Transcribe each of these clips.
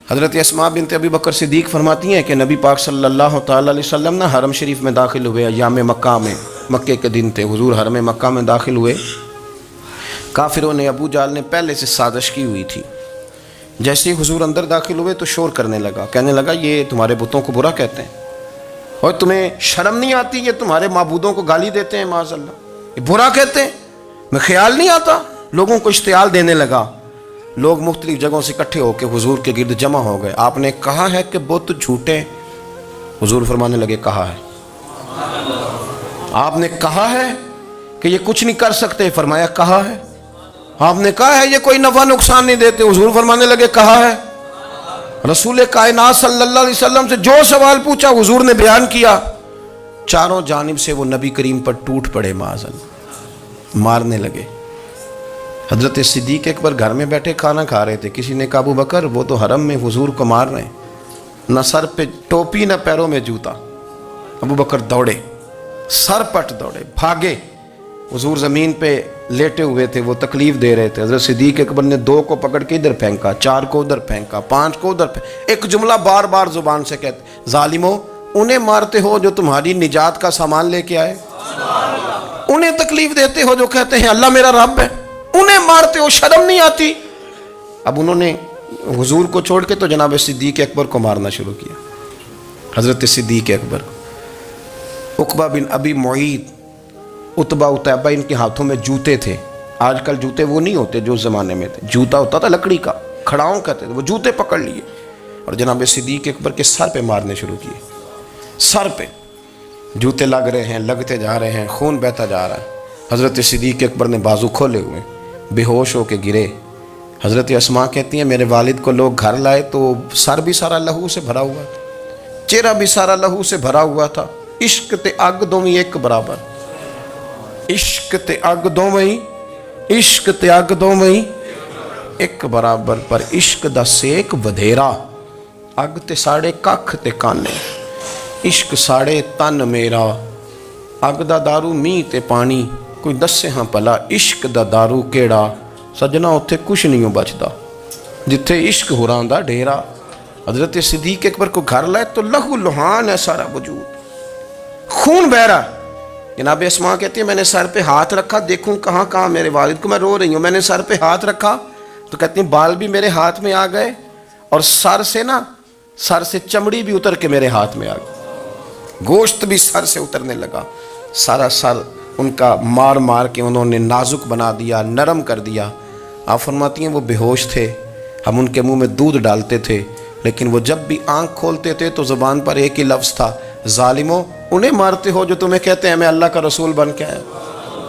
حضرت اسماء بنت ابی بکر صدیق فرماتی ہیں کہ نبی پاک صلی اللہ تعالی علیہ وسلم نا حرم شریف میں داخل ہوئے ایام مکہ میں، مکے کے دن تھے، حضور حرم مکہ میں داخل ہوئے۔ کافروں نے، ابو جہل نے پہلے سے سازش کی ہوئی تھی۔ جیسے ہی حضور اندر داخل ہوئے تو شور کرنے لگا، کہنے لگا یہ تمہارے بتوں کو برا کہتے ہیں اور تمہیں شرم نہیں آتی، یہ تمہارے معبودوں کو گالی دیتے ہیں، معاذ اللہ یہ برا کہتے ہیں، میں خیال نہیں آتا۔ لوگوں کو اشتعال دینے لگا، لوگ مختلف جگہوں سے اکٹھے ہو کے حضور کے گرد جمع ہو گئے۔ آپ نے کہا ہے کہ بت جھوٹے؟ حضور فرمانے لگے کہا ہے۔ آپ نے کہا ہے کہ یہ کچھ نہیں کر سکتے؟ فرمایا کہا ہے۔ آپ نے کہا ہے یہ کوئی نفع نقصان نہیں دیتے؟ حضور فرمانے لگے کہا ہے۔ رسول کائنات صلی اللہ علیہ وسلم سے جو سوال پوچھا حضور نے بیان کیا۔ چاروں جانب سے وہ نبی کریم پر ٹوٹ پڑے، معاذ اللہ، مارنے لگے۔ حضرت صدیق اکبر گھر میں بیٹھے کھانا کھا رہے تھے، کسی نے کہا ابو بکر وہ تو حرم میں حضور کو مار رہے ہیں، نہ سر پہ ٹوپی نہ پیروں میں جوتا۔ ابو بکر دوڑے، سر پٹ دوڑے، بھاگے۔ حضور زمین پہ لیٹے ہوئے تھے، وہ تکلیف دے رہے تھے۔ حضرت صدیق اکبر نے 2 کو پکڑ کے ادھر پھینکا، 4 کو ادھر پھینکا، 5 کو ادھر پھینکا۔ ایک جملہ بار بار زبان سے کہتے، ظالمو انہیں مارتے ہو جو تمہاری نجات کا سامان لے کے آئے، انہیں تکلیف دیتے ہو جو کہتے ہیں اللہ میرا رب ہے، انہیں مارتے ہو، شرم نہیں آتی؟ اب انہوں نے حضور کو چھوڑ کے تو جناب صدیق اکبر کو مارنا شروع کیا۔ حضرت صدیق اکبر، عقبہ بن ابی معیط، عتبہ اتیبہ، ان کے ہاتھوں میں جوتے تھے۔ آج کل جوتے وہ نہیں ہوتے جو اس زمانے میں تھے، جوتا ہوتا تھا لکڑی کا، کھڑاؤں کہتے تھے، وہ جوتے پکڑ لیے اور جناب صدیق اکبر کے سر پہ مارنے شروع کیے۔ سر پہ جوتے لگ رہے ہیں، لگتے جا رہے ہیں، خون بہتا جا رہا ہے۔ حضرت صدیق اکبر نے بازو کھولے ہوئے بے ہوش ہو کے گرے۔ حضرت اسماء کہتی ہیں میرے والد کو لوگ گھر لائے تو سر بھی سارا لہو سے بھرا ہوا تھا، چہرہ بھی سارا لہو سے بھرا ہوا تھا۔ عشق تے اگ دوویں ایک برابر، عشق تے اگ دوویں، عشق تے اگ دوویں ایک برابر، پر عشق دا سیک ودھیرا، اگ تے ساڑے ککھ تے کانے، عشق ساڑے تن میرا، اگ دا دارو می تے پانی، کوئی دسے ہاں پلا عشق دا دارو کیڑا، سجنا اتھے کچھ نہیں بچدا جتھے عشق ہوران دا ڈیرا۔ حضرت صدیق اکبر کو گھر لائے تو لہو لہان ہے سارا وجود، خون بہ رہا۔ جناب اسماء کہتی ہے میں نے سر پہ ہاتھ رکھا، دیکھوں کہاں کہاں میرے والد کو، میں رو رہی ہوں، میں نے سر پہ ہاتھ رکھا تو کہتی ہیں بال بھی میرے ہاتھ میں آ گئے اور سر سے چمڑی بھی اتر کے میرے ہاتھ میں آ گئی، گوشت بھی سر سے اترنے لگا، سارا سر ان کا مار مار کے انہوں نے نازک بنا دیا، نرم کر دیا۔ آپ فرماتی ہیں وہ بے ہوش تھے، ہم ان کے منہ میں دودھ ڈالتے تھے، لیکن وہ جب بھی آنکھ کھولتے تھے تو زبان پر ایک ہی لفظ تھا، ظالموں انہیں مارتے ہو جو تمہیں کہتے ہیں میں اللہ کا رسول بن کے آیا،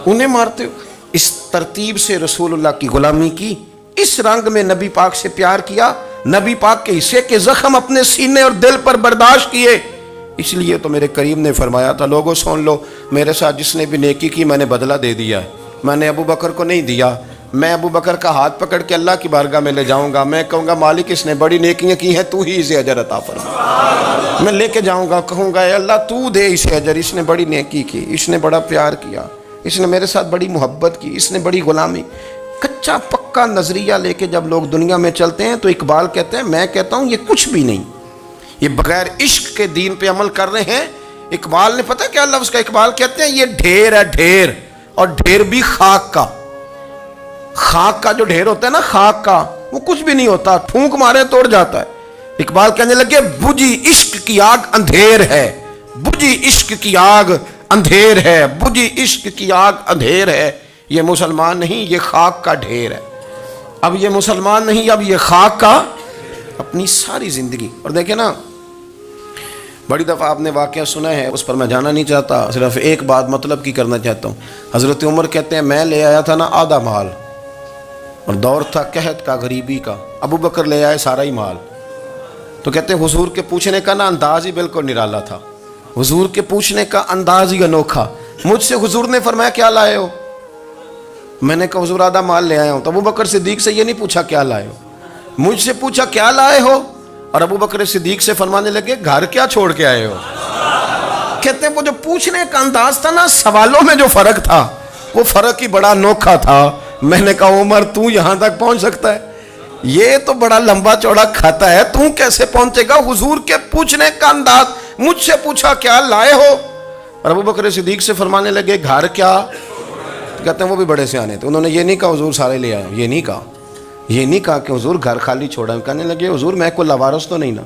انہیں مارتے ہو۔ اس ترتیب سے رسول اللہ کی غلامی کی، اس رنگ میں نبی پاک سے پیار کیا، نبی پاک کے حصے کے زخم اپنے سینے اور دل پر برداشت کیے۔ اس لیے تو میرے کریم نے فرمایا تھا لوگوں سن لو، میرے ساتھ جس نے بھی نیکی کی میں نے بدلہ دے دیا ہے، میں نے ابو بکر کو نہیں دیا، میں ابو بکر کا ہاتھ پکڑ کے اللہ کی بارگاہ میں لے جاؤں گا، میں کہوں گا مالک اس نے بڑی نیکیاں کی ہیں تو ہی اسے اجر عطا فرما، میں لے کے جاؤں گا، کہوں گا اے اللہ تو دے اسے اجر، اس نے بڑی نیکی کی، اس نے بڑا پیار کیا، اس نے میرے ساتھ بڑی محبت کی، اس نے بڑی غلامی۔ کچا پکا نظریہ لے کے جب لوگ دنیا میں چلتے ہیں تو اقبال کہتے ہیں میں کہتا ہوں یہ کچھ بھی نہیں، یہ بغیر عشق کے دین پہ عمل کر رہے ہیں۔ اقبال نے پتہ کیا لفظ کا، اقبال کہتے ہیں یہ ڈھیر ہے ڈھیر، اور ڈھیر بھی خاک کا، خاک کا جو ڈھیر ہوتا ہے نا، خاک کا وہ کچھ بھی نہیں ہوتا، پھونک مارے توڑ جاتا ہے۔ اقبال کہنے لگے بجھی عشق کی آگ اندھیر ہے، بجھی عشق کی آگ اندھیر ہے، بجھی عشق کی آگ اندھیر ہے، یہ مسلمان نہیں یہ خاک کا ڈھیر ہے۔ اب یہ مسلمان نہیں، اب یہ خاک کا، اپنی ساری زندگی۔ اور دیکھیں نا بڑی دفعہ آپ نے واقعہ سنا ہے، اس پر میں جانا نہیں چاہتا، صرف ایک بات مطلب کی کرنا چاہتا ہوں۔ حضرت عمر کہتے ہیں میں لے آیا تھا نا آدھا مال، اور دور تھا قحط کا، غریبی کا، ابو بکر لے آئے سارا ہی مال۔ تو کہتے ہیں حضور کے پوچھنے کا نا انداز ہی بالکل نرالا تھا، حضور کے پوچھنے کا انداز ہی انوکھا۔ مجھ سے حضور نے فرمایا کیا لائے ہو؟ میں نے کہا حضور آدھا مال لے آیا ہوں۔ تو ابو بکر صدیق سے یہ نہیں پوچھا کیا لائے ہو، مجھ سے پوچھا کیا لائے ہو، اور ابو بکر صدیق سے فرمانے لگے گھر کیا چھوڑ کے آئے ہو۔ کہتے ہیں وہ جو پوچھنے کا انداز تھا نا، سوالوں میں جو فرق تھا وہ فرق ہی بڑا انوکھا تھا۔ میں نے کہا عمر تو یہاں تک پہنچ سکتا ہے؟ یہ تو بڑا لمبا چوڑا کھاتا ہے، تم کیسے پہنچے گا؟ حضور کے پوچھنے کا انداز، مجھ سے پوچھا کیا لائے ہو؟ اور ابو بکر صدیق سے فرمانے لگے گھر کیا؟ کہتے ہیں وہ بھی بڑے سیانے تھے، انہوں نے یہ نہیں کہا حضور سارے لے آئے، یہ نہیں کہا کہ حضور گھر خالی چھوڑا۔ کہنے لگے حضور میں کوئی لاوارث تو نہیں نا،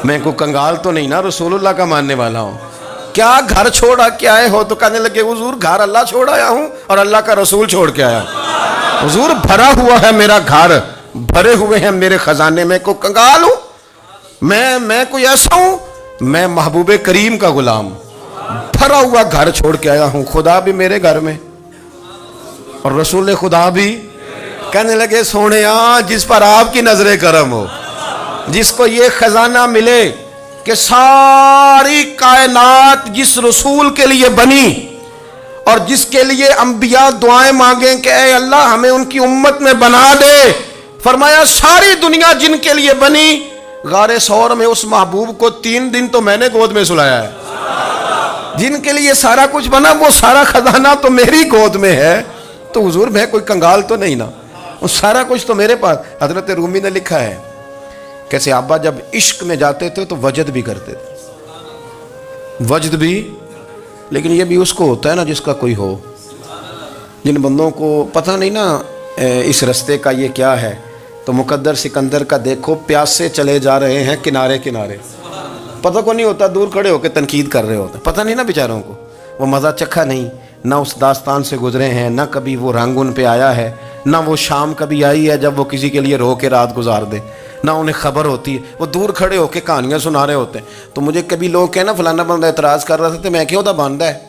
میں کوئی کنگال تو نہیں نا، رسول اللہ کا ماننے والا ہوں، کیا گھر چھوڑا کے آئے ہو؟ تو کہنے لگے حضور گھر اللہ چھوڑ آیا ہوں اور اللہ کا رسول چھوڑ کے آیا ہوں، حضور بھرا ہوا ہے میرا گھر، بھرے ہوئے ہیں میرے خزانے، میں کوئی کنگال ہوں؟ میں کوئی ایسا ہوں؟ میں محبوب کریم کا غلام، بھرا ہوا گھر چھوڑ کے آیا ہوں، خدا بھی میرے گھر میں اور رسول خدا بھی۔ کہنے لگے سونیا جس پر آپ کی نظر کرم ہو، جس کو یہ خزانہ ملے کہ ساری کائنات جس رسول کے لیے بنی اور جس کے لیے انبیاء دعائیں مانگیں کہ اے اللہ ہمیں ان کی امت میں بنا دے، فرمایا ساری دنیا جن کے لیے بنی، غار ثور میں اس محبوب کو 3 دن تو میں نے گود میں سلایا ہے، جن کے لیے سارا کچھ بنا وہ سارا خزانہ تو میری گود میں ہے، تو حضور میں کوئی کنگال تو نہیں نا، وہ سارا کچھ تو میرے پاس۔ حضرت رومی نے لکھا ہے کیسے آبا جب عشق میں جاتے تھے تو وجد بھی کرتے تھے، وجد بھی، لیکن یہ بھی اس کو ہوتا ہے نا جس کا کوئی ہو۔ جن بندوں کو پتہ نہیں نا اس رستے کا یہ کیا ہے، تو مقدر سکندر کا دیکھو پیاسے چلے جا رہے ہیں کنارے کنارے، پتہ کو نہیں ہوتا، دور کھڑے ہو کے تنقید کر رہے ہوتے، پتہ نہیں نا بیچاروں کو، وہ مزہ چکھا نہیں، نہ اس داستان سے گزرے ہیں، نہ کبھی وہ رنگ ان پہ آیا ہے، نہ وہ شام کبھی آئی ہے جب وہ کسی کے لیے رو کے رات گزار دے، نہ انہیں خبر ہوتی ہے، وہ دور کھڑے ہو کے کہانیاں سنا رہے ہوتے ہیں۔ تو مجھے کبھی لوگ کہنا فلانا بندہ اعتراض کر رہا تھا، تو میں کیوں تھا باندھا ہے،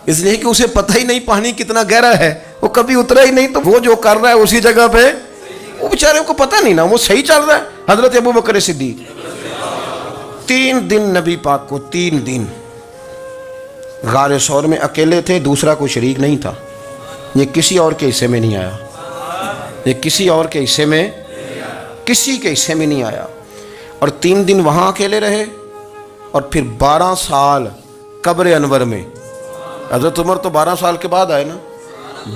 اس لیے کہ اسے پتہ ہی نہیں پانی کتنا گہرا ہے، وہ کبھی اترا ہی نہیں، تو وہ جو کر رہا ہے اسی جگہ پہ، وہ بیچارے کو پتہ نہیں نا وہ صحیح چل رہا ہے۔ حضرت ابو بکر صدیق 3 دن نبی پاک کو 3 دن غار ثور میں اکیلے تھے، دوسرا کوئی شریک نہیں تھا، یہ کسی اور کے حصے میں نہیں آیا، یہ کسی اور کے حصے میں، کسی کے حصے میں نہیں آیا، اور 3 دن وہاں اکیلے رہے، اور پھر 12 سال قبر انور میں۔ حضرت عمر تو 12 سال کے بعد آئے نا،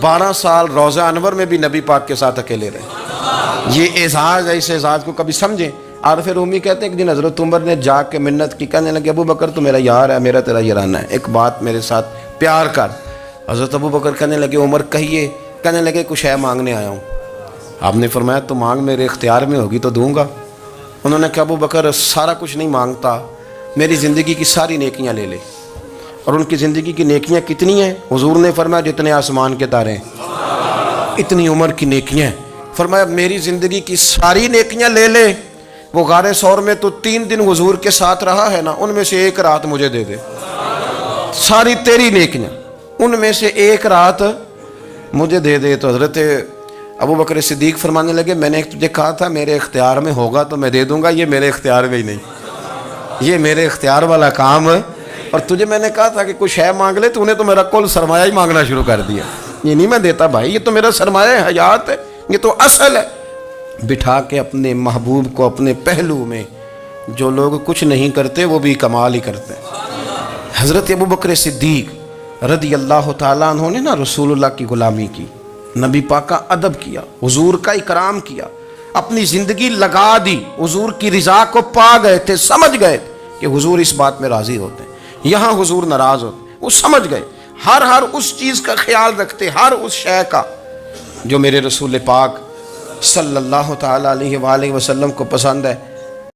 12 سال روضہ انور میں بھی نبی پاک کے ساتھ اکیلے رہے۔ یہ اعزاز ہے، اس اعزاز کو کبھی سمجھیں۔ عارف رومی کہتے ہیں کہ جن حضرت عمر نے جا کے منت کی، کہنے لگے ابو بکر تو میرا یار ہے، میرا تیرا یارانہ ہے، ایک بات میرے ساتھ پیار کر۔ حضرت ابو بکر کہنے لگے عمر کہیے، کہنے لگے کچھ ہے مانگنے آیا ہوں۔ آپ نے فرمایا تو مانگ، میرے اختیار میں ہوگی تو دوں گا۔ انہوں نے کہا ابو بکر سارا کچھ نہیں مانگتا، میری زندگی کی ساری نیکیاں لے لے۔ اور ان کی زندگی کی نیکیاں کتنی ہیں؟ حضور نے فرمایا جتنے آسمان کے تارے ہیں اتنی عمر کی نیکیاں ہیں۔ فرمایا میری زندگی کی ساری نیکیاں لے لے، وہ غار ثور میں تو 3 دن حضور کے ساتھ رہا ہے نا، ان میں سے 1 رات مجھے دے دے، ساری تیری نیکیاں ان میں سے 1 رات مجھے دے دے۔ تو حضرت ابو بکر صدیق فرمانے لگے میں نے تجھے کہا تھا میرے اختیار میں ہوگا تو میں دے دوں گا، یہ میرے اختیار میں ہی نہیں، یہ میرے اختیار والا کام ہے، اور تجھے میں نے کہا تھا کہ کچھ ہے مانگ لے، تو نے تو میرا کل سرمایہ ہی مانگنا شروع کر دیا، یہ نہیں میں دیتا بھائی، یہ تو میرا سرمایہ حیات ہے، یہ تو اصل ہے۔ بٹھا کے اپنے محبوب کو اپنے پہلو میں، جو لوگ کچھ نہیں کرتے وہ بھی کمال ہی کرتے ہیں۔ حضرت ابو بکر صدیق رضی اللہ تعالیٰ عنہ نے نا رسول اللہ کی غلامی کی، نبی پاک کا ادب کیا، حضور کا اکرام کیا، اپنی زندگی لگا دی، حضور کی رضا کو پا گئے تھے، سمجھ گئے کہ حضور اس بات میں راضی ہوتے ہیں، یہاں حضور ناراض ہوتے، وہ سمجھ گئے، ہر اس چیز کا خیال رکھتے، ہر اس شے کا جو میرے رسول پاک صلی اللہ تعالیٰ علیہ وآلہ وسلم کو پسند ہے۔